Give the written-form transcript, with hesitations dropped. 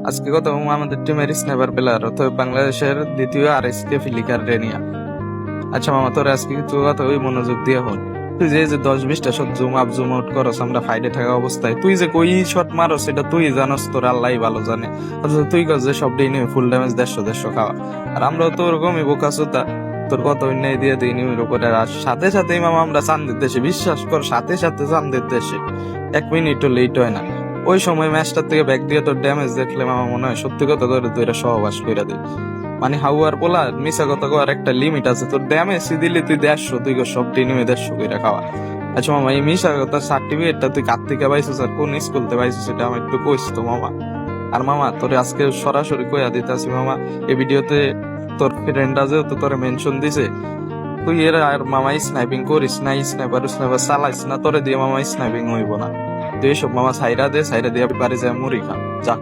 আজকে কথা বলবো আমাদের টিমের স্নাইপার প্লেয়ার অর্থাৎ বাংলাদেশের দ্বিতীয় RSK ফিলিকার রেনিয়া। আচ্ছা মামা, তোর আজকে কিছু কথা ওই মনোযোগ দিয়ে হন। তুই যে 10-20টা shot zoom up zoom out করস আমরা ফাইডে থাকা অবস্থায়, তুই যে কই শট মারস সেটা তুই জানস, তোর আল্লাহ ভালো জানে। অথচ তুই কস যে সব দিন ফুল ড্যামেজ 150 খাওয়া, আর আমরাও তো ওরকমই বোকাচোদা। তোর কত অন্যায় দিয়ে দিই নিউর উপরে, আর সাথে সাথেই মামা আমরা চান্দের দেশে, বিশ্বাস কর সাথে সাথে চান্দের দেশে 1 মিনিটও লেট হয় না। ওই সময় ম্যাচটার থেকে ব্যাক দিয়ে তোর ড্যামেজ দেখলে মামা মনে হয় সত্যি কথা করে তুই এটা সহবাস করে দিই। মানে হাউয়ার পোলা মিশা কথা কর একটা লিমিট আছে, তোর ড্যামেজ দিলি তুই 150, তুই সব টিনিমে 150 করে খাওয়া। আচ্ছা মামা, এই মিশা কথা সার্টিফিকেটটা তুই কার থেকে পাইছিস আর কোন স্কুল থেকে পাইছিস সেটা আমার একটু কইস তো মামা। আর মামা তোর আজকে সরাসরি কইয়া দিতেছি মামা, এই ভিডিওতে তোর ফ্রেন্ড আছে তো তোরে মেনশন দিছে, তুই এর আর মামা স্নাইপিং করিস না, স্নাইপার স্নাইপার চালাইস না, তোরে দিয়ে মামা স্নাইপিং হইব না। তুই এসব মামা সাইরা দিয়ে বাড়ি যায় মুড়ি খা যা।